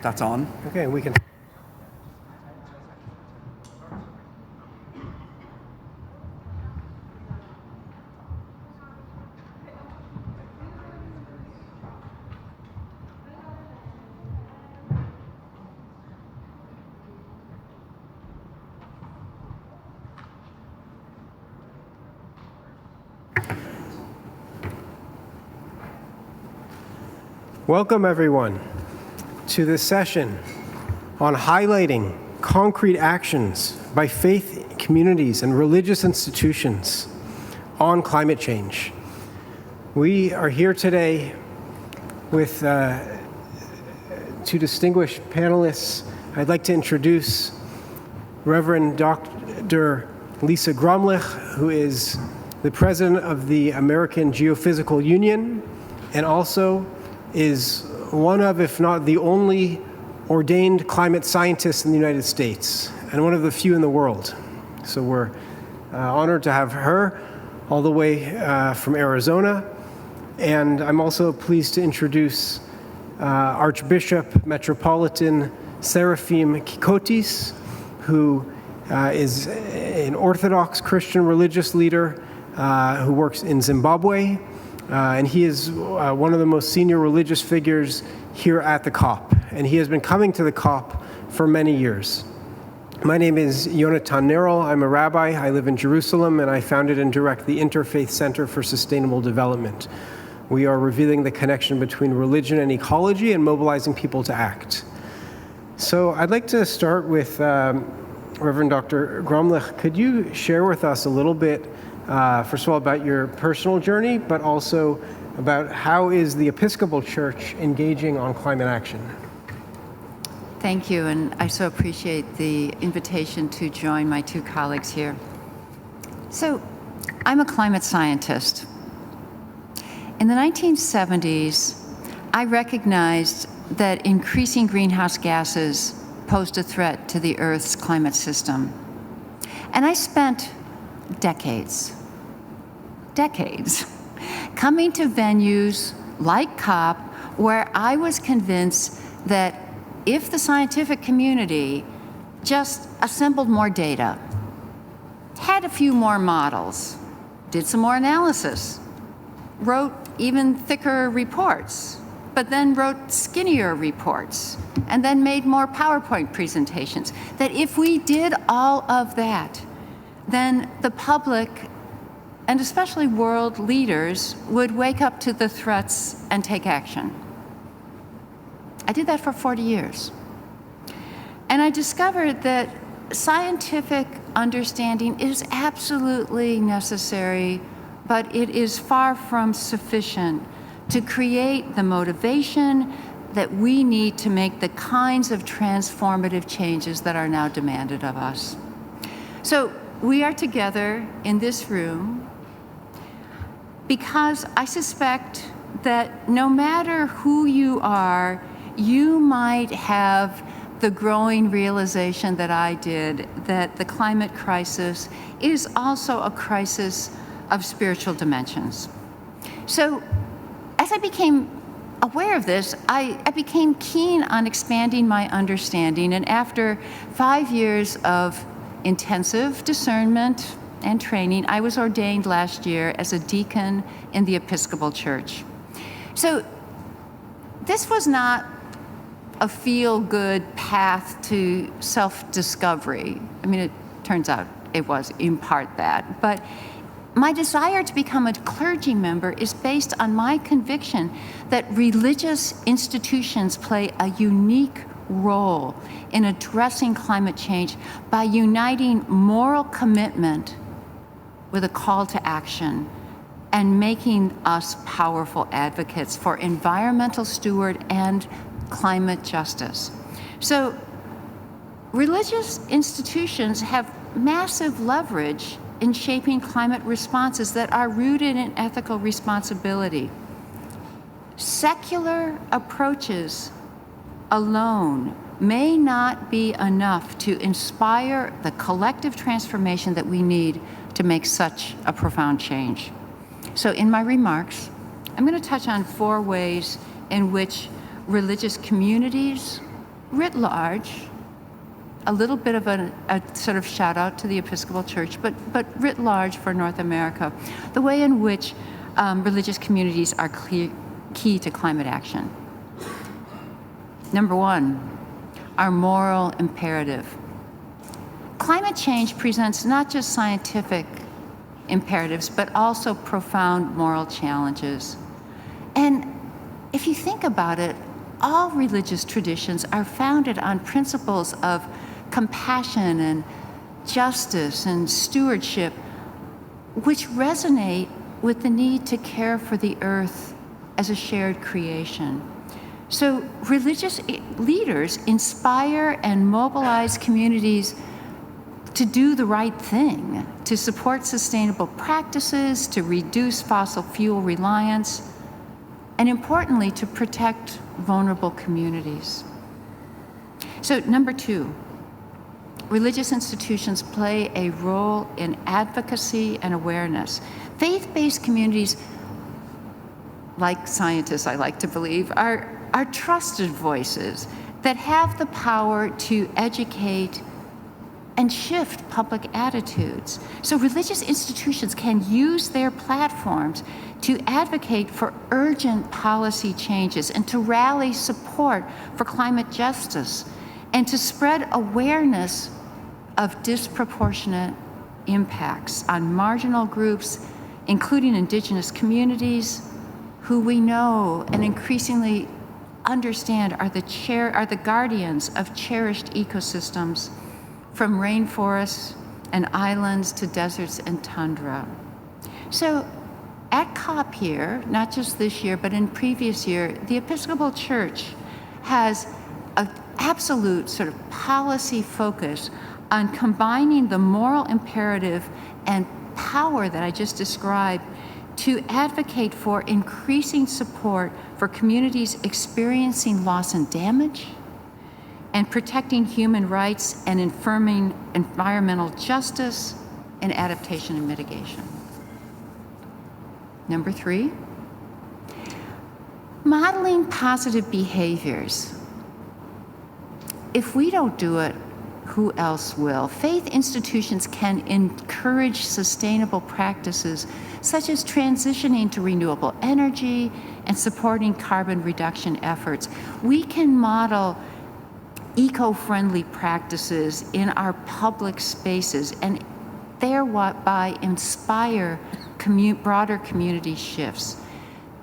That's on. Okay, we can. Welcome, everyone, to this session on highlighting concrete actions by faith communities and religious institutions on climate change. We are here today with two distinguished panelists. I'd like to introduce Reverend Dr. Lisa Graumlich, who is the president of the American Geophysical Union and also is one of, if not the only, ordained climate scientist in the United States, and one of the few in the world. So we're honored to have her all the way from Arizona. And I'm also pleased to introduce Archbishop Metropolitan Seraphim Kykotis, who is an Orthodox Christian religious leader who works in Zimbabwe. And he is one of the most senior religious figures here at the COP. And he has been coming to the COP for many years. My name is Yonatan Neril. I'm a rabbi. I live in Jerusalem, and I founded and direct the Interfaith Center for Sustainable Development. We are revealing the connection between religion and ecology and mobilizing people to act. So I'd like to start with Reverend Dr. Graumlich. Could you share with us a little bit, first of all, about your personal journey, but also about how is the Episcopal Church engaging on climate action? Thank you, and I so appreciate the invitation to join my two colleagues here. So, I'm a climate scientist. In the 1970s, I recognized that increasing greenhouse gases posed a threat to the Earth's climate system. And I spent decades coming to venues like COP where I was convinced that if the scientific community just assembled more data, had a few more models, did some more analysis, wrote even thicker reports, but then wrote skinnier reports, and then made more PowerPoint presentations, that if we did all of that, then the public, and especially world leaders, would wake up to the threats and take action. I did that for 40 years. And I discovered that scientific understanding is absolutely necessary, but it is far from sufficient to create the motivation that we need to make the kinds of transformative changes that are now demanded of us. So we are together in this room because I suspect that no matter who you are, you might have the growing realization that I did that the climate crisis is also a crisis of spiritual dimensions. So as I became aware of this, I became keen on expanding my understanding, and after 5 years of intensive discernment and training, I was ordained last year as a deacon in the Episcopal Church. So this was not a feel-good path to self-discovery. I mean, it turns out it was in part that, but my desire to become a clergy member is based on my conviction that religious institutions play a unique role in addressing climate change by uniting moral commitment with a call to action and making us powerful advocates for environmental steward and climate justice. So religious institutions have massive leverage in shaping climate responses that are rooted in ethical responsibility. Secular approaches alone may not be enough to inspire the collective transformation that we need to make such a profound change. So in my remarks, I'm going to touch on 4 ways in which religious communities, writ large, a little bit of a sort of shout out to the Episcopal Church, but writ large for North America, the way in which religious communities are key to climate action. Number one, our moral imperative. Climate change presents not just scientific imperatives, but also profound moral challenges. And if you think about it, all religious traditions are founded on principles of compassion and justice and stewardship, which resonate with the need to care for the earth as a shared creation. So religious leaders inspire and mobilize communities to do the right thing, to support sustainable practices, to reduce fossil fuel reliance, and importantly, to protect vulnerable communities. So number two, religious institutions play a role in advocacy and awareness. Faith-based communities, like scientists I like to believe, are trusted voices that have the power to educate and shift public attitudes. So religious institutions can use their platforms to advocate for urgent policy changes and to rally support for climate justice and to spread awareness of disproportionate impacts on marginal groups, including indigenous communities, who we know and increasingly understand are the guardians of cherished ecosystems, from rainforests and islands to deserts and tundra. So at COP here, not just this year, but in previous year, the Episcopal Church has an absolute sort of policy focus on combining the moral imperative and power that I just described to advocate for increasing support for communities experiencing loss and damage, and protecting human rights and affirming environmental justice and adaptation and mitigation. Number three, modeling positive behaviors. If we don't do it, who else will? Faith institutions can encourage sustainable practices such as transitioning to renewable energy and supporting carbon reduction efforts. We can model eco-friendly practices in our public spaces and thereby inspire broader community shifts.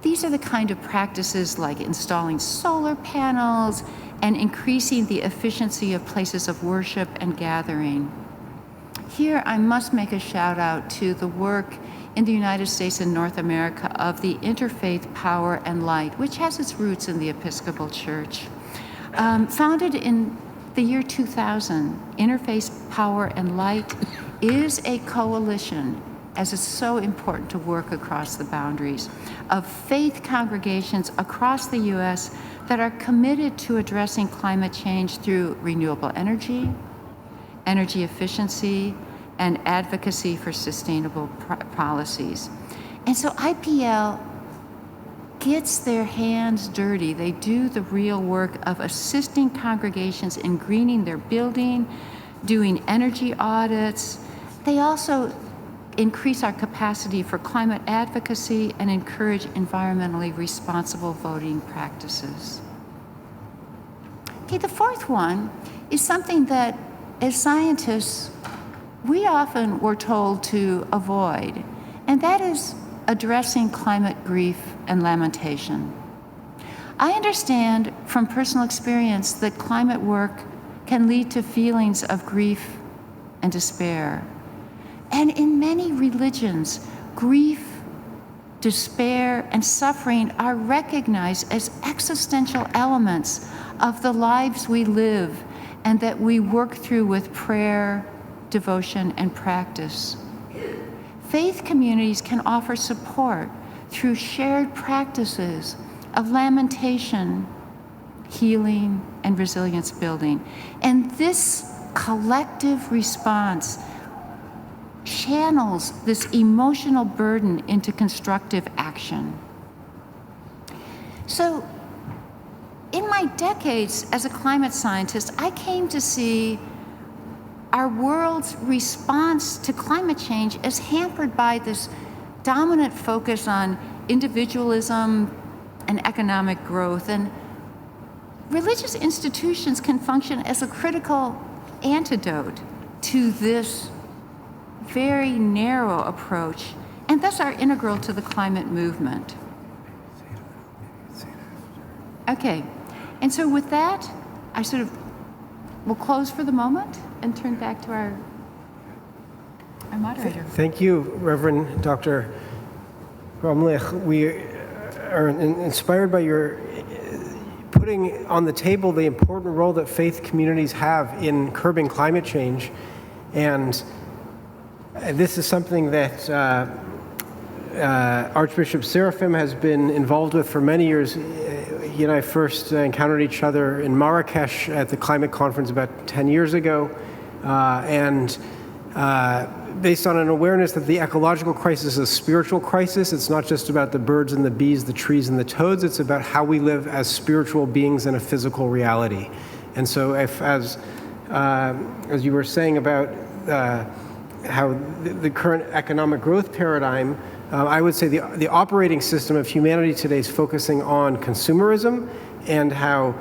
These are the kind of practices like installing solar panels and increasing the efficiency of places of worship and gathering. Here, I must make a shout out to the work in the United States and North America of the Interfaith Power and Light, which has its roots in the Episcopal Church. Founded in the year 2000, Interfaith Power and Light is a coalition, as it's so important to work across the boundaries, of faith congregations across the U.S. that are committed to addressing climate change through renewable energy, energy efficiency, and advocacy for sustainable policies. And so IPL gets their hands dirty. They do the real work of assisting congregations in greening their building, doing energy audits. They also increase our capacity for climate advocacy and encourage environmentally responsible voting practices. Okay, the fourth one is something that, as scientists, we often were told to avoid, and that is addressing climate grief and lamentation. I understand from personal experience that climate work can lead to feelings of grief and despair. And in many religions, grief, despair, and suffering are recognized as existential elements of the lives we live and that we work through with prayer, devotion, and practice. Faith communities can offer support through shared practices of lamentation, healing, and resilience building. And this collective response channels this emotional burden into constructive action. So in my decades as a climate scientist, I came to see our world's response to climate change is hampered by this dominant focus on individualism and economic growth. And religious institutions can function as a critical antidote to this very narrow approach, and thus are integral to the climate movement. Okay, and so with that, I sort of will close for the moment and turn back to our moderator. Thank you, Reverend Dr. Graumlich. We are inspired by your putting on the table the important role that faith communities have in curbing climate change. And this is something that Archbishop Seraphim has been involved with for many years. He and I first encountered each other in Marrakesh at the climate conference about 10 years ago. Based on an awareness that the ecological crisis is a spiritual crisis. It's not just about the birds and the bees, the trees and the toads. It's about how we live as spiritual beings in a physical reality. And so as you were saying about how the current economic growth paradigm, I would say the operating system of humanity today is focusing on consumerism, and how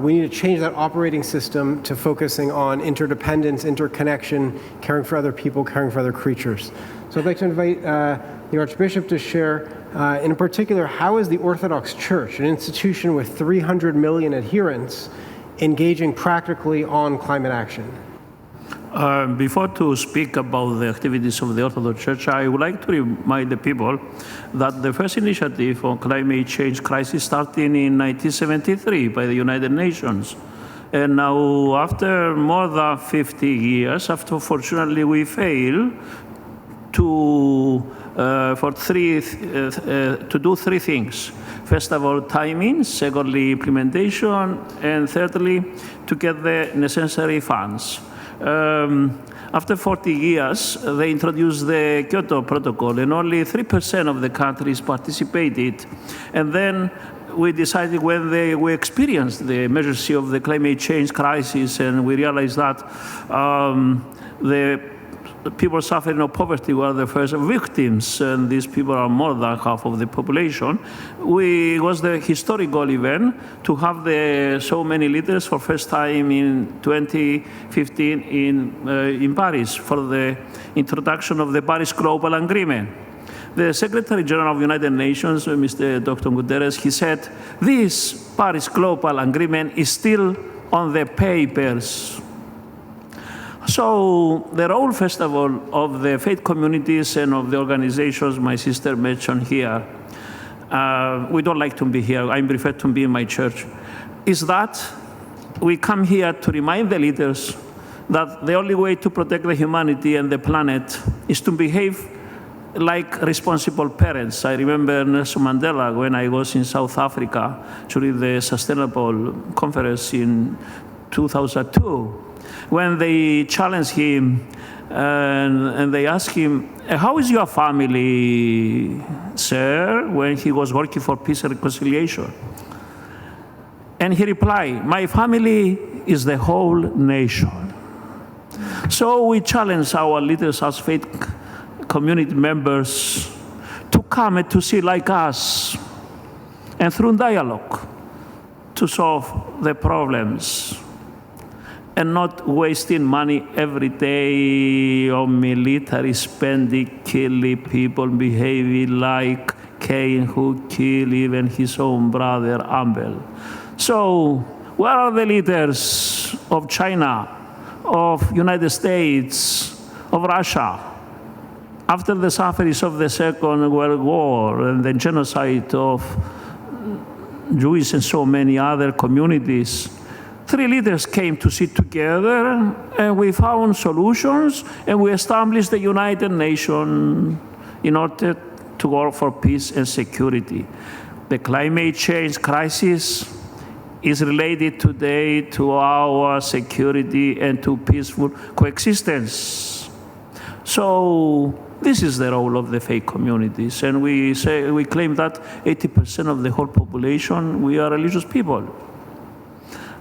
we need to change that operating system to focusing on interdependence, interconnection, caring for other people, caring for other creatures. So I'd like to invite the Archbishop to share, in particular, how is the Orthodox Church, an institution with 300 million adherents, engaging practically on climate action? Before to speak about the activities of the Orthodox Church, I would like to remind the people that the first initiative on climate change crisis started in 1973 by the United Nations. And now, after more than 50 years, after fortunately we failed to do three things. First of all, timing, secondly, implementation, and thirdly, to get the necessary funds. After 40 years, they introduced the Kyoto Protocol, and only 3% of the countries participated. And then we decided, when we experienced the emergency of the climate change crisis, and we realized that the people suffering of poverty were the first victims, and these people are more than half of the population. It was the historical event to have so many leaders for first time in 2015 in Paris for the introduction of the Paris Global Agreement. The Secretary General of the United Nations, Mr. Dr. Guterres, he said, this Paris Global Agreement is still on the papers. So the role, first of all, of the faith communities and of the organizations my sister mentioned here, we don't like to be here, I prefer to be in my church, is that we come here to remind the leaders that the only way to protect the humanity and the planet is to behave like responsible parents. I remember Nelson Mandela when I was in South Africa during the Sustainable Conference in 2002. When they challenged him and they asked him, how is your family, sir, when he was working for peace and reconciliation? And he replied, my family is the whole nation. So we challenge our leaders as faith community members to come and to see like us, and through dialogue to solve the problems, and not wasting money every day on military spending, killing people, behaving like Cain, who killed even his own brother Abel. So where are the leaders of China, of United States, of Russia? After the sufferings of the Second World War and the genocide of Jews and so many other communities, three leaders came to sit together, and we found solutions, and we established the United Nations in order to work for peace and security. The climate change crisis is related today to our security and to peaceful coexistence. So this is the role of the faith communities, and we claim that 80% of the whole population, we are religious people.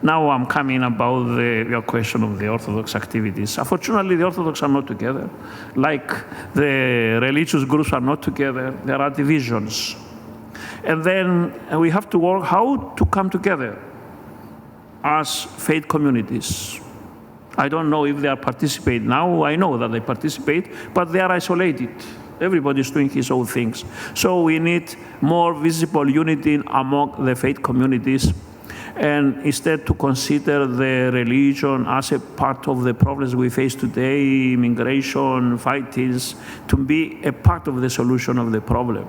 Now I'm coming about your question of the Orthodox activities. Unfortunately, the Orthodox are not together. Like the religious groups are not together, there are divisions. And then we have to work how to come together as faith communities. I don't know if they are participating now. I know that they participate, but they are isolated. Everybody's doing his own things. So we need more visible unity among the faith communities, and instead to consider the religion as a part of the problems we face today, immigration, fightings, to be a part of the solution of the problem.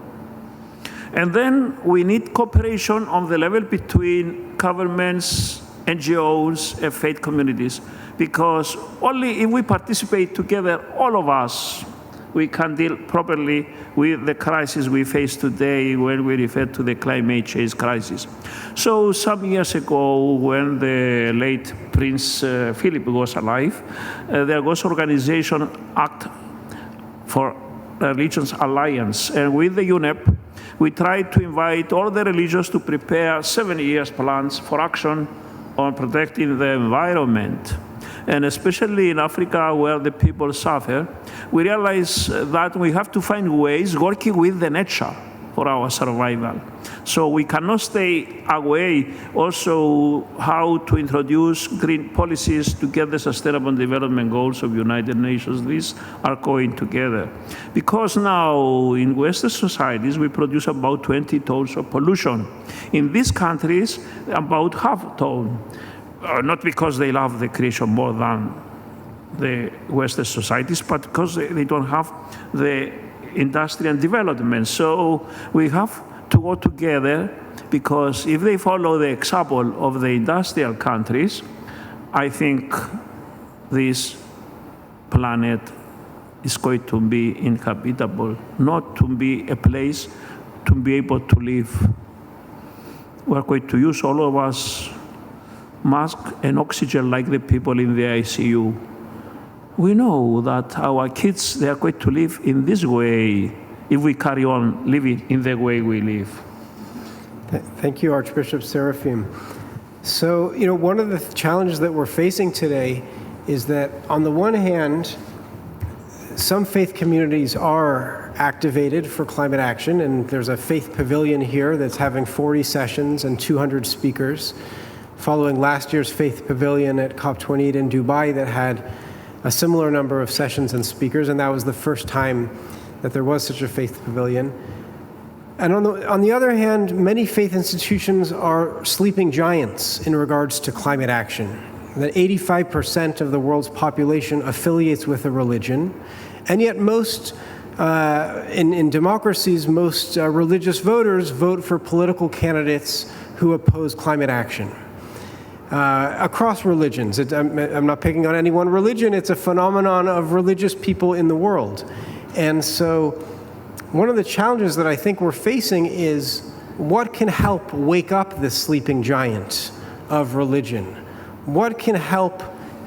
And then we need cooperation on the level between governments, NGOs, and faith communities, because only if we participate together, all of us, we can deal properly with the crisis we face today when we refer to the climate change crisis. So some years ago, when the late Prince Philip was alive, there was an organization, Act for Religions Alliance, and with the UNEP, we tried to invite all the religions to prepare 7 years plans for action on protecting the environment. And especially in Africa, where the people suffer, we realize that we have to find ways working with the nature for our survival. So we cannot stay away. Also, how to introduce green policies to get the Sustainable Development Goals of United Nations. These are going together. Because now in Western societies, we produce about 20 tons of pollution. In these countries, about half a ton. Not because they love the creation more than the Western societies, but because they don't have the industrial development. So we have to go together, because if they follow the example of the industrial countries, I think this planet is going to be inhabitable, not to be a place to be able to live. We're going to use, all of us, mask and oxygen like the people in the ICU. We know that our kids, they are going to live in this way if we carry on living in the way we live. Thank you, Archbishop Seraphim. So, one of the challenges that we're facing today is that, on the one hand, some faith communities are activated for climate action, and there's a faith pavilion here that's having 40 sessions and 200 speakers, following last year's Faith Pavilion at COP29 in Dubai that had a similar number of sessions and speakers, and that was the first time that there was such a Faith Pavilion. And on the other hand, many faith institutions are sleeping giants in regards to climate action. That 85% of the world's population affiliates with a religion, and yet most, in democracies, most religious voters vote for political candidates who oppose climate action. Across religions. I'm not picking on any one religion, it's a phenomenon of religious people in the world. And so one of the challenges that I think we're facing is what can help wake up this sleeping giant of religion? What can help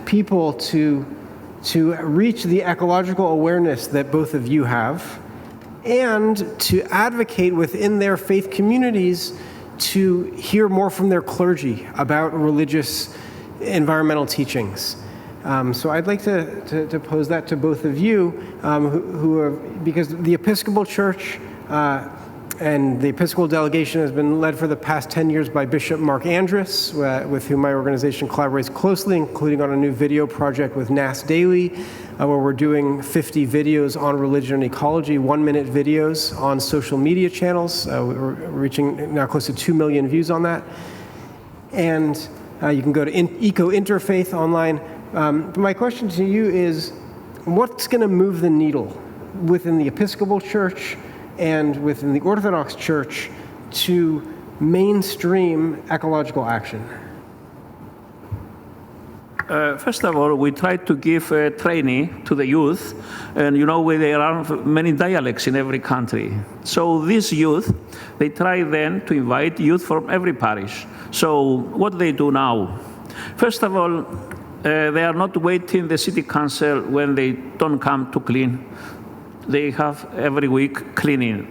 people to reach the ecological awareness that both of you have, and to advocate within their faith communities to hear more from their clergy about religious environmental teachings. So I'd like to pose that to both of you, who are, because the Episcopal Church and the Episcopal delegation has been led for the past 10 years by Bishop Mark Andrus, with whom my organization collaborates closely, including on a new video project with NAS Daily, where we're doing 50 videos on religion and ecology, 1-minute videos on social media channels. We're reaching now close to 2 million views on that. And you can go to Interfaith online. But my question to you is, what's going to move the needle within the Episcopal Church and within the Orthodox Church to mainstream ecological action? First of all, we try to give training to the youth, and there are many dialects in every country. So these youth, they try then to invite youth from every parish. So what they do now? First of all, they are not waiting the city council when they don't come to clean. They have every week cleaning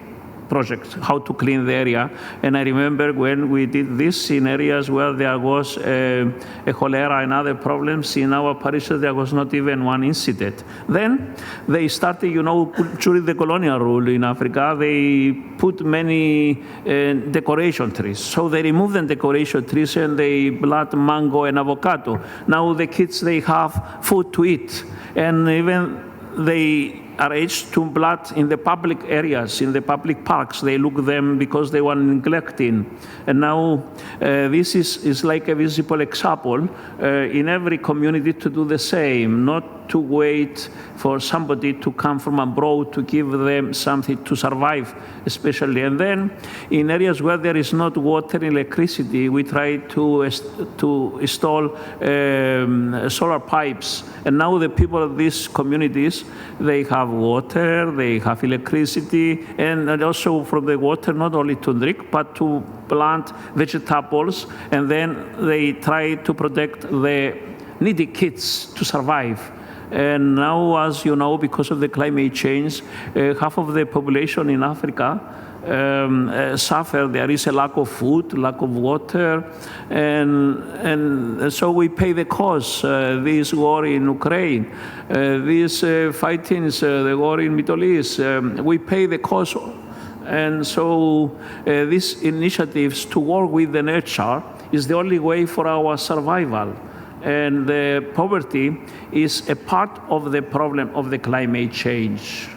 project, how to clean the area. And I remember when we did this in areas where there was a cholera and other problems, in our parish there was not even one incident. Then they started, during the colonial rule in Africa, they put many decoration trees. So they removed the decoration trees and they plant mango and avocado. Now the kids, they have food to eat. And even they arranged to plant in the public areas, in the public parks. They look them because they were neglecting. And now this is like a visible example in every community to do the same, not to wait for somebody to come from abroad to give them something to survive, especially. And then in areas where there is not water and electricity, we try to install solar pipes. And now the people of these communities, they have water, they have electricity, and also from the water, not only to drink, but to plant vegetables. And then they try to protect the needy kids to survive. And now, as you know, because of the climate change, half of the population in Africa suffer. There is a lack of food, lack of water, and so we pay the cost. This war in Ukraine, these fightings, the war in Middle East, we pay the cost. And so these initiatives to work with the nature is the only way for our survival. And the poverty is a part of the problem of the climate change.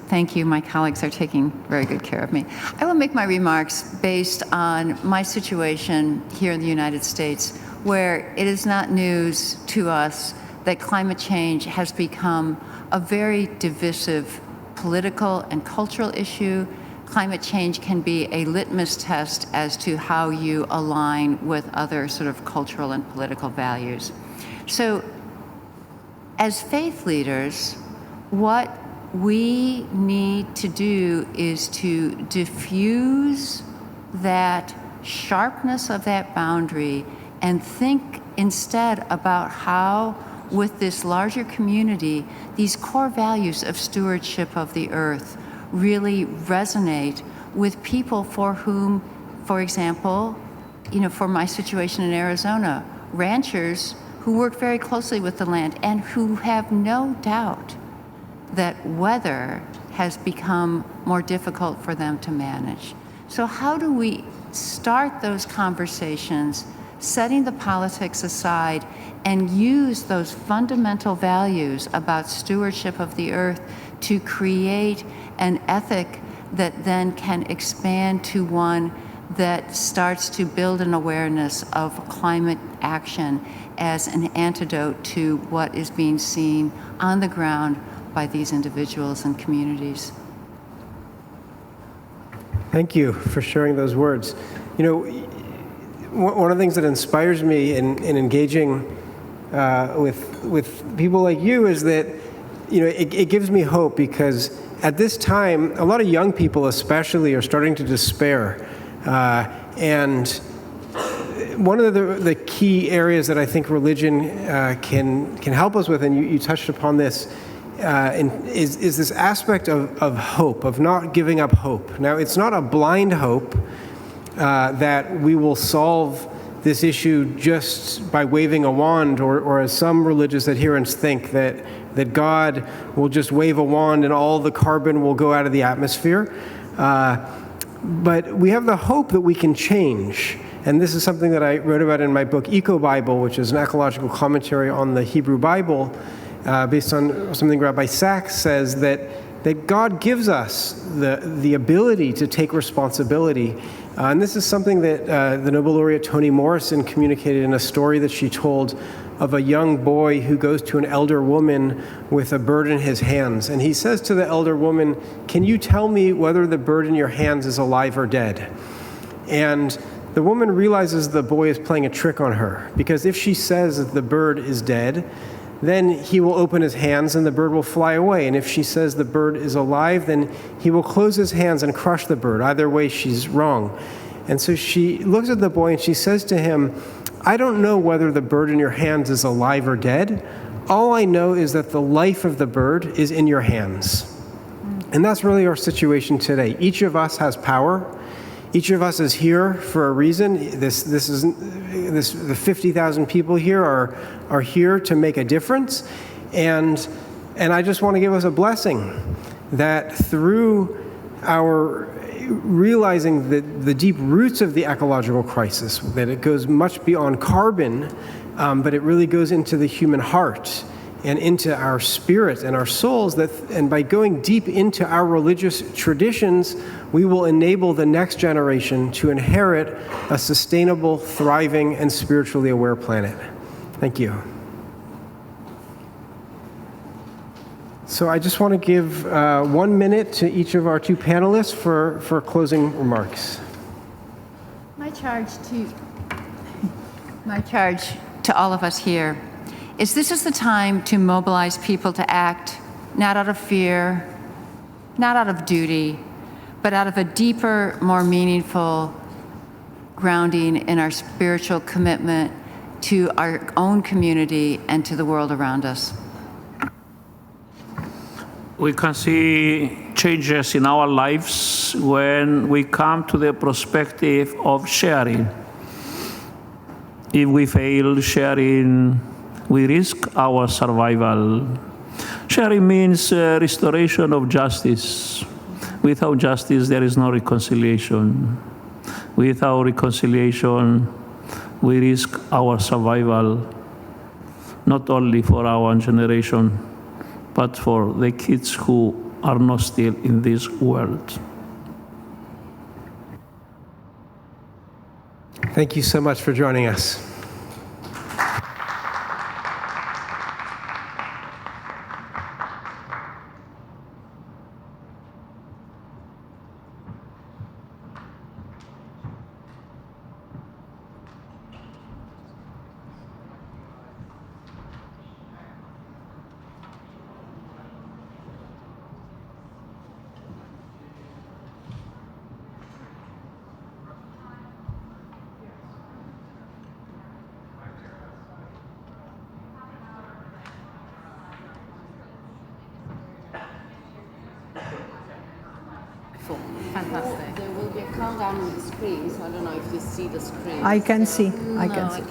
Thank you. My colleagues are taking very good care of me. I will make my remarks based on my situation here in the United States, where it is not news to us that climate change has become a very divisive political and cultural issue. Climate change can be a litmus test as to how you align with other sort of cultural and political values. So, as faith leaders, what we need to do is to diffuse that sharpness of that boundary and think instead about how, with this larger community, these core values of stewardship of the earth really resonate with people for whom, for example, for my situation in Arizona, ranchers who work very closely with the land and who have no doubt that weather has become more difficult for them to manage. So how do we start those conversations, setting the politics aside, and use those fundamental values about stewardship of the earth to create an ethic that then can expand to one that starts to build an awareness of climate action as an antidote to what is being seen on the ground by these individuals and communities. Thank you for sharing those words. One of the things that inspires me in engaging with people like you is that it gives me hope, because at this time, a lot of young people especially are starting to despair. And one of the key areas that I think religion can help us with, and you touched upon this, is this aspect of hope, of not giving up hope. Now, it's not a blind hope that we will solve this issue just by waving a wand, or as some religious adherents think, that God will just wave a wand and all the carbon will go out of the atmosphere. But we have the hope that we can change. And this is something that I wrote about in my book, Eco Bible, which is an ecological commentary on the Hebrew Bible, based on something Rabbi Sachs says, that God gives us the ability to take responsibility. And this is something that the Nobel laureate Toni Morrison communicated in a story that she told of a young boy who goes to an elder woman with a bird in his hands. And he says to the elder woman, "Can you tell me whether the bird in your hands is alive or dead?" And the woman realizes the boy is playing a trick on her, because if she says that the bird is dead, then he will open his hands and the bird will fly away. And if she says the bird is alive, then he will close his hands and crush the bird. Either way, she's wrong. And so she looks at the boy and she says to him, "I don't know whether the bird in your hands is alive or dead. All I know is that the life of the bird is in your hands. And that's really our situation today. Each of us has power. Each of us is here for a reason. The 50,000 people here are here to make a difference. And I just want to give us a blessing that through our realizing the deep roots of the ecological crisis, that it goes much beyond carbon, but it really goes into the human heart and into our spirit and our souls, and by going deep into our religious traditions, we will enable the next generation to inherit a sustainable, thriving, and spiritually aware planet. Thank you. So I just want to give 1 minute to each of our two panelists for closing remarks. My charge to all of us here is this is the time to mobilize people to act not out of fear, not out of duty, but out of a deeper, more meaningful grounding in our spiritual commitment to our own community and to the world around us. We can see changes in our lives when we come to the perspective of sharing. If we fail sharing, we risk our survival. Sharing means restoration of justice. Without justice, there is no reconciliation. Without reconciliation, we risk our survival, not only for our generation, but for the kids who are not still in this world. Thank you so much for joining us. Fantastic. There will be a countdown on the screen, so I don't know if you see the screen. I can see. I can see.